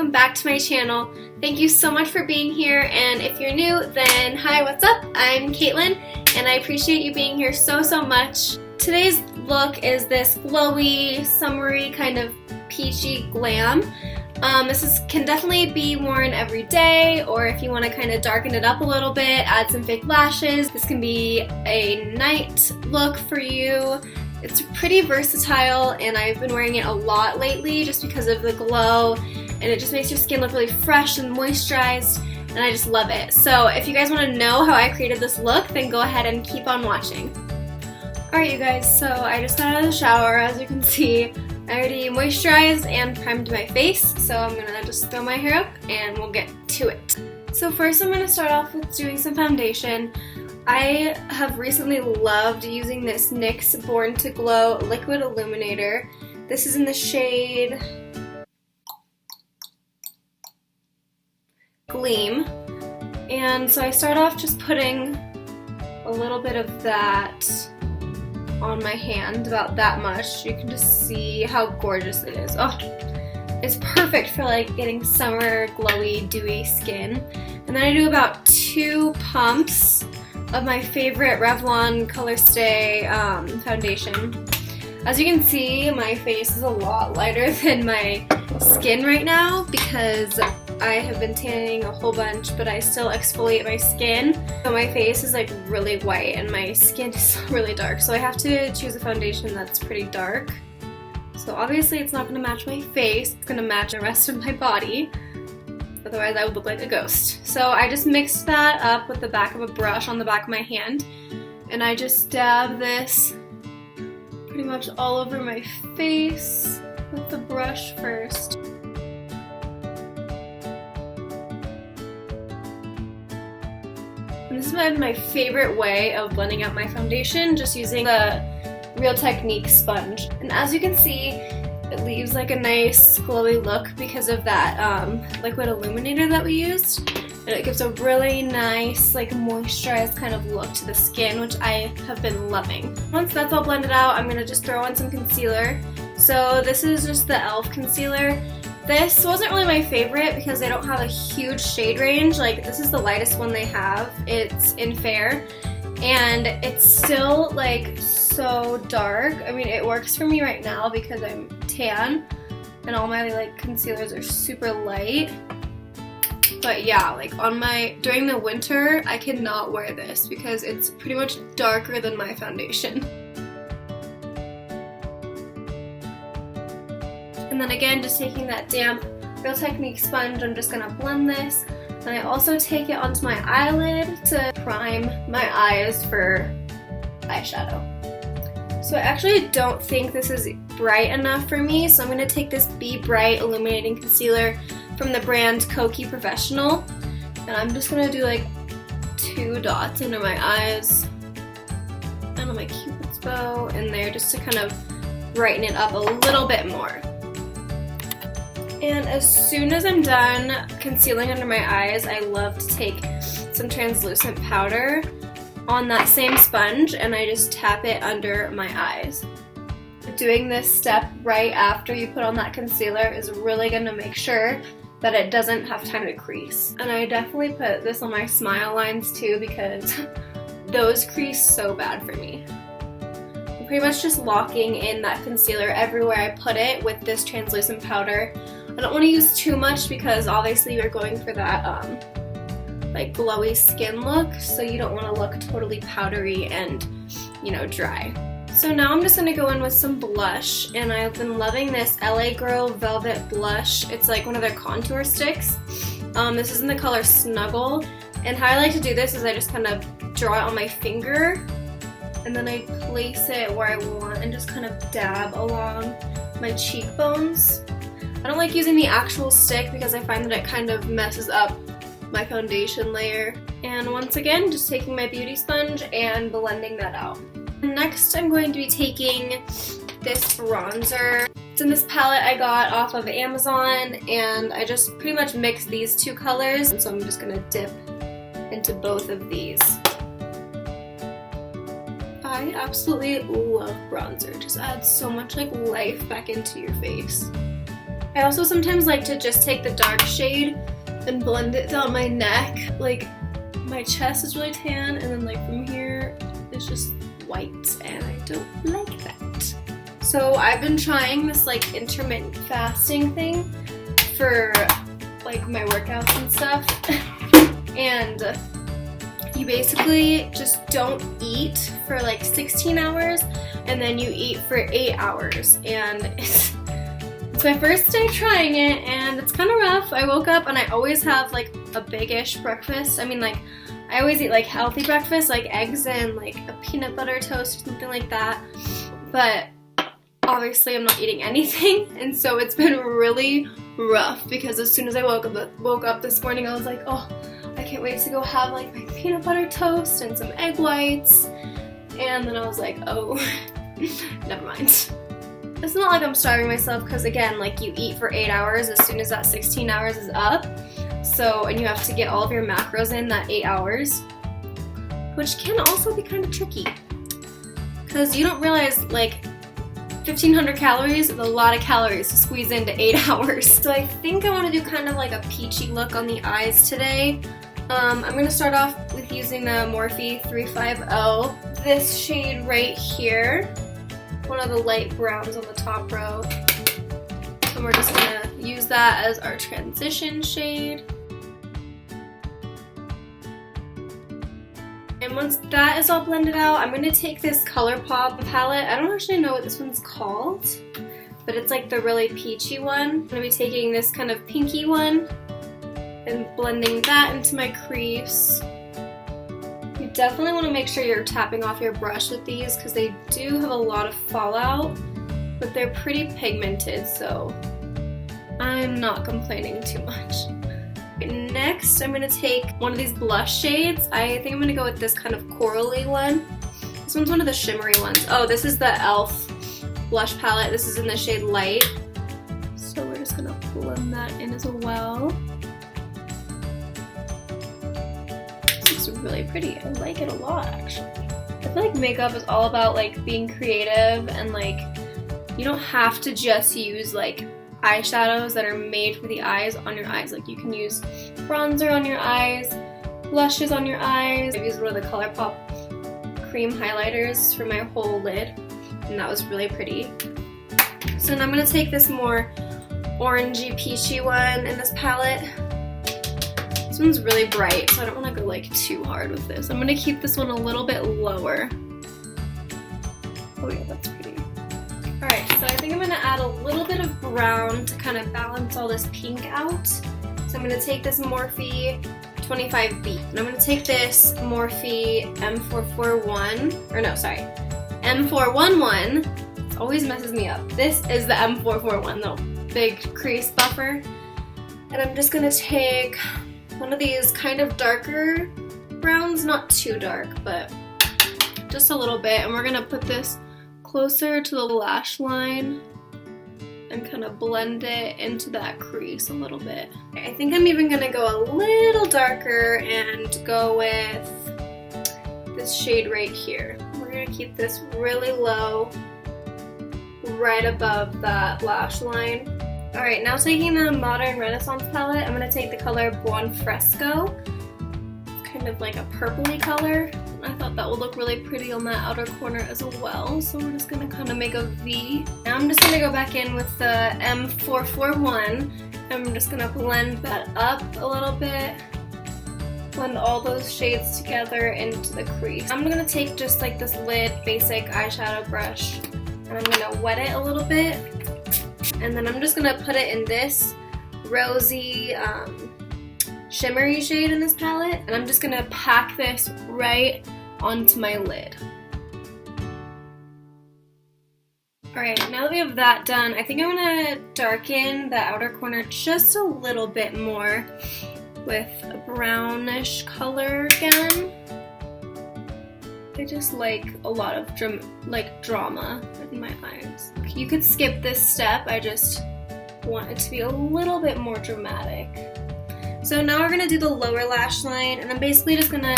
welcome back to my channel. Thank you so much for being here, and if you're new, then hi, what's up? I'm Caitlin, and I appreciate you being here so much. Today's look is this glowy, summery, kind of peachy glam. This can definitely be worn every day, or if you want to kind of darken it up a little bit, add some fake lashes. This can be a night look for you. It's pretty versatile, and I've been wearing it a lot lately just because of the glow, and it just makes your skin look really fresh and moisturized, and I just love it. So if you guys want to know how I created this look, then go ahead and keep on watching. Alright you guys, so I just got out of the shower. As you can see, I already moisturized and primed my face, so I'm gonna just throw my hair up and we'll get to it. So first I'm gonna start off with doing some foundation. I have recently loved using this NYX Born to Glow Liquid Illuminator. This is in the shade Gleam. And so I start off just putting a little bit of that on my hand, about that much. You can just see how gorgeous it is. Oh, it's perfect for like getting summer glowy, dewy skin. And then I do about 2 pumps of my favorite Revlon Color Stay foundation. As you can see, my face is a lot lighter than my skin right now because I have been tanning a whole bunch, but I still exfoliate my skin. So my face is like really white and my skin is really dark, so I have to choose a foundation that's pretty dark. So obviously it's not going to match my face, it's going to match the rest of my body. Otherwise I would look like a ghost. So I just mixed that up with the back of a brush on the back of my hand, and I just dab this pretty much all over my face with the brush first. And this is my favorite way of blending out my foundation, just using the Real Technique sponge. And as you can see, it leaves like a nice glowy look because of that liquid illuminator that we used, and it gives a really nice like moisturized kind of look to the skin, which I have been loving. Once that's all blended out, I'm gonna just throw on some concealer. So this is just the e.l.f. concealer. This wasn't really my favorite because they don't have a huge shade range. Like, this is the lightest one they have. It's in Fair, and it's still like so dark. I mean, it works for me right now because I'm tan and all my like concealers are super light. But yeah, like during the winter, I cannot wear this because it's pretty much darker than my foundation. And then again, just taking that damp Real Technique sponge, I'm just gonna blend this. And I also take it onto my eyelid to prime my eyes for eyeshadow. So I actually don't think this is bright enough for me, so I'm going to take this Be Bright Illuminating Concealer from the brand Kokie Professional, and I'm just going to do like 2 dots under my eyes and on my Cupid's bow in there just to kind of brighten it up a little bit more. And as soon as I'm done concealing under my eyes, I love to take some translucent powder on that same sponge and I just tap it under my eyes. Doing this step right after you put on that concealer is really going to make sure that it doesn't have time to crease. And I definitely put this on my smile lines too because those crease so bad for me. I'm pretty much just locking in that concealer everywhere I put it with this translucent powder. I don't want to use too much because obviously you're going for that like glowy skin look, so you don't want to look totally powdery and, you know, dry. So now I'm just going to go in with some blush, and I've been loving this LA Girl Velvet Blush. It's like one of their contour sticks. This is in the color Snuggle, and how I like to do this is I just kind of draw it on my finger, and then I place it where I want and just kind of dab along my cheekbones. I don't like using the actual stick because I find that it kind of messes up my foundation layer. And once again, just taking my beauty sponge and blending that out. Next, I'm going to be taking this bronzer. It's in this palette I got off of Amazon, and I just pretty much mixed these 2 colors, and so I'm just gonna dip into both of these. I absolutely love bronzer. It just adds so much like life back into your face. I also sometimes like to just take the dark shade and blend it down my neck. Like my chest is really tan, and then like from here it's just white, and I don't like that. So I've been trying this like intermittent fasting thing for like my workouts and stuff. And you basically just don't eat for like 16 hours and then you eat for 8 hours. And it's my first day trying it, and it's kind of rough. I woke up and I always have like a big-ish breakfast. I mean, like I always eat like healthy breakfast, like eggs and like a peanut butter toast or something like that. But obviously I'm not eating anything, and so it's been really rough because as soon as I woke up this morning, I was like, oh, I can't wait to go have like my peanut butter toast and some egg whites. And then I was like, oh, never mind. It's not like I'm starving myself because, again, like you eat for 8 hours as soon as that 16 hours is up. So, and you have to get all of your macros in that 8 hours, which can also be kind of tricky because you don't realize like 1,500 calories is a lot of calories to squeeze into 8 hours. So I think I want to do kind of like a peachy look on the eyes today. I'm going to start off with using the Morphe 350. This shade right here, one of the light browns on the top row. And we're just going to use that as our transition shade. And once that is all blended out, I'm going to take this ColourPop palette. I don't actually know what this one's called, but it's like the really peachy one. I'm going to be taking this kind of pinky one and blending that into my crease. You definitely want to make sure you're tapping off your brush with these because they do have a lot of fallout, but they're pretty pigmented, so I'm not complaining too much. Next, I'm going to take one of these blush shades. I think I'm going to go with this kind of corally one. This one's one of the shimmery ones. Oh, this is the e.l.f. blush palette. This is in the shade Light. So we're just going to blend that in as well. This looks really pretty. I like it a lot, actually. I feel like makeup is all about like being creative, and like you don't have to just use like eyeshadows that are made for the eyes on your eyes. Like you can use bronzer on your eyes, blushes on your eyes. I used one of the ColourPop cream highlighters for my whole lid, and that was really pretty. So now I'm going to take this more orangey peachy one in this palette. This one's really bright, so I don't want to go like too hard with this. I'm going to keep this one a little bit lower. Oh yeah, that's pretty. Alright, so I think I'm going to add a little bit of brown to kind of balance all this pink out. So I'm going to take this Morphe 25B. And I'm going to take this Morphe M441, or no, sorry, M411. It always messes me up. This is the M441, the big crease buffer. And I'm just going to take one of these kind of darker browns, not too dark, but just a little bit. And we're going to put this closer to the lash line and kind of blend it into that crease a little bit. I think I'm even gonna go a little darker and go with this shade right here. We're gonna keep this really low, right above that lash line. Alright, now taking the Modern Renaissance palette, I'm gonna take the color Buon Fresco. It's kind of like a purpley color. I thought that would look really pretty on that outer corner as well, so we're just going to kind of make a V. Now I'm just going to go back in with the M441, and I'm just going to blend that up a little bit, blend all those shades together into the crease. I'm going to take just like this lid basic eyeshadow brush, and I'm going to wet it a little bit, and then I'm just going to put it in this rosy shimmery shade in this palette, and I'm just going to pack this right onto my lid. Alright, now that we have that done, I think I'm going to darken the outer corner just a little bit more with a brownish color again. I just like a lot of drama in my eyes. You could skip this step, I just want it to be a little bit more dramatic. So now we're going to do the lower lash line, and I'm basically just going to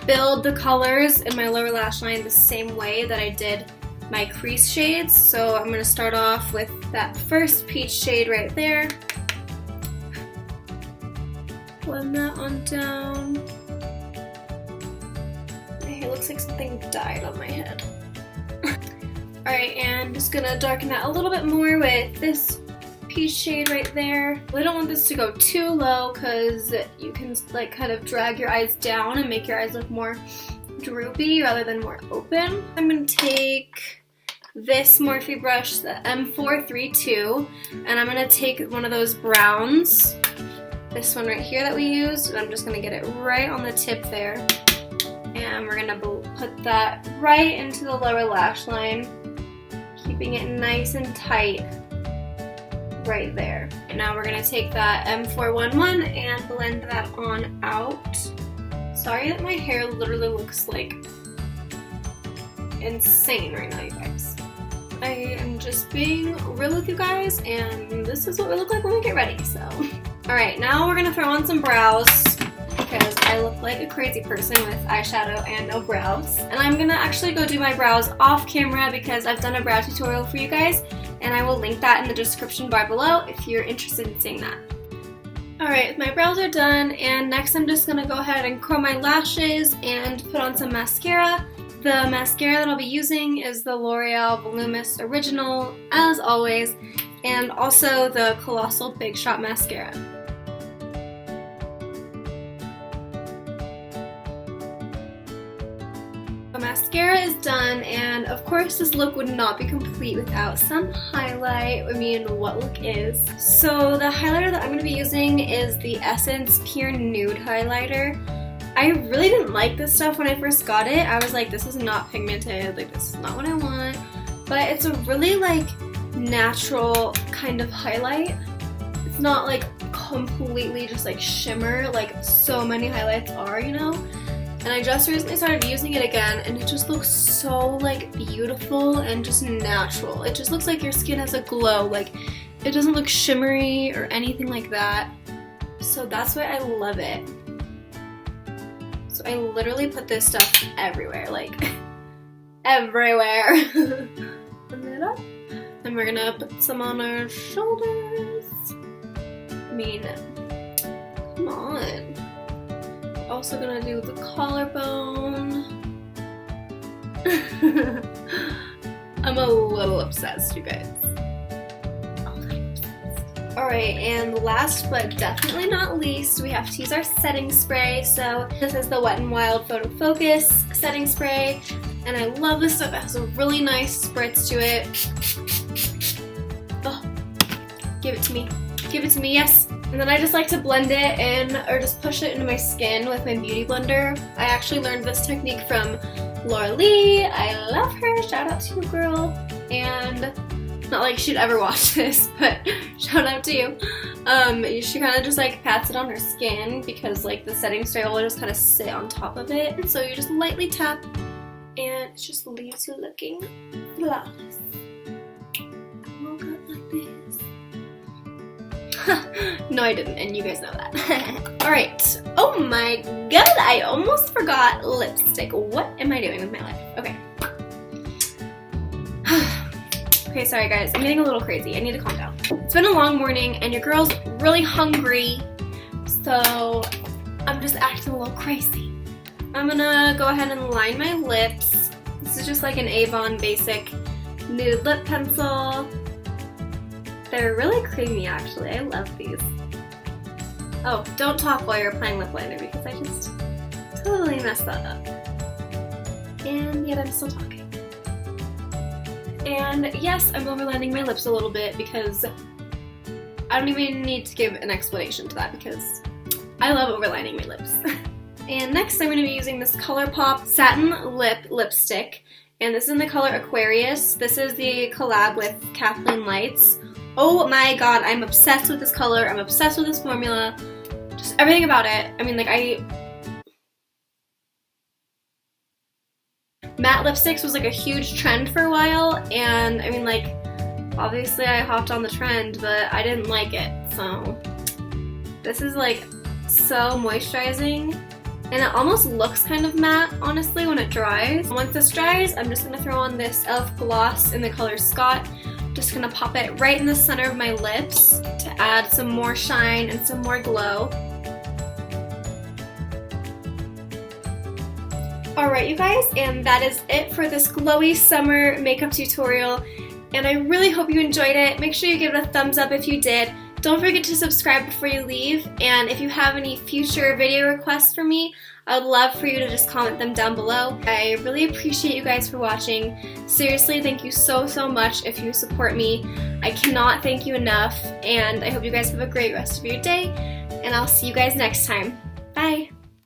build the colors in my lower lash line the same way that I did my crease shades. So I'm going to start off with that first peach shade right there. Blend that on down. My hair looks like something died on my head. Alright, and I'm just going to darken that a little bit more with this peach shade right there. I don't want this to go too low because you can like kind of drag your eyes down and make your eyes look more droopy rather than more open. I'm going to take this Morphe brush, the M432, and I'm going to take one of those browns, this one right here that we used, and I'm just going to get it right on the tip there. And we're going to put that right into the lower lash line, keeping it nice and tight right there. And now we're going to take that M411 and blend that on out. Sorry that my hair literally looks like insane right now, you guys. I am just being real with you guys, and this is what we look like when we get ready, so. Alright, now we're going to throw on some brows because I look like a crazy person with eyeshadow and no brows. And I'm going to actually go do my brows off camera because I've done a brow tutorial for you guys, and I will link that in the description bar below if you're interested in seeing that. Alright, my brows are done, and next I'm just going to go ahead and curl my lashes and put on some mascara. The mascara that I'll be using is the L'Oreal Voluminous Original, as always, and also the Colossal Big Shot Mascara. The mascara is done, and of course this look would not be complete without some highlight. I mean, what look is? So the highlighter that I'm going to be using is the Essence Pure Nude Highlighter. I really didn't like this stuff when I first got it. I was like, this is not pigmented, like this is not what I want. But it's a really like natural kind of highlight. It's not like completely just like shimmer like so many highlights are, you know? And I just recently started using it again, and it just looks so like beautiful and just natural. It just looks like your skin has a glow. Like it doesn't look shimmery or anything like that. So that's why I love it. So I literally put this stuff everywhere, like everywhere. And we're gonna put some on our shoulders. I mean, come on. Also gonna do the collarbone. I'm a little obsessed, you guys. Alright, and last but definitely not least, we have to use our setting spray. So this is the Wet n Wild Photo Focus setting spray, and I love this stuff. It has a really nice spritz to it. Oh, give it to me. Give it to me, yes. And then I just like to blend it in, or just push it into my skin with my beauty blender. I actually learned this technique from Laura Lee. I love her. Shout out to you, girl. And not like she'd ever watch this, but shout out to you. She kind of just like pats it on her skin because like the setting spray will just kind of sit on top of it. And so you just lightly tap and it just leaves you looking flawless. I woke up like this. No, I didn't, and you guys know that. Alright. Oh my god, I almost forgot lipstick. What am I doing with my life? Okay. Okay, sorry guys, I'm getting a little crazy. I need to calm down. It's been a long morning and your girl's really hungry, so I'm just acting a little crazy. I'm gonna go ahead and line my lips. This is just like an Avon basic nude lip pencil. They're really creamy actually, I love these. Oh, don't talk while you're applying lip liner because I just totally messed that up. And yet I'm still talking. And yes, I'm overlining my lips a little bit because I don't even need to give an explanation to that because I love overlining my lips. And next I'm going to be using this ColourPop Satin Lipstick, and this is in the color Aquarius. This is the collab with Kathleen Lights. Oh my god, I'm obsessed with this color. I'm obsessed with this formula. Just everything about it. I mean, like matte lipsticks was like a huge trend for a while, and I mean like obviously I hopped on the trend, but I didn't like it, so this is like so moisturizing And it almost looks kind of matte, honestly, when it dries. Once this dries, I'm just gonna throw on this e.l.f. gloss in the color Scott. Just gonna pop it right in the center of my lips to add some more shine and some more glow. Alright, you guys, and that is it for this glowy summer makeup tutorial. And I really hope you enjoyed it. Make sure you give it a thumbs up if you did. Don't forget to subscribe before you leave, and if you have any future video requests for me, I would love for you to just comment them down below. I really appreciate you guys for watching. Seriously, thank you so much if you support me. I cannot thank you enough, and I hope you guys have a great rest of your day, and I'll see you guys next time. Bye!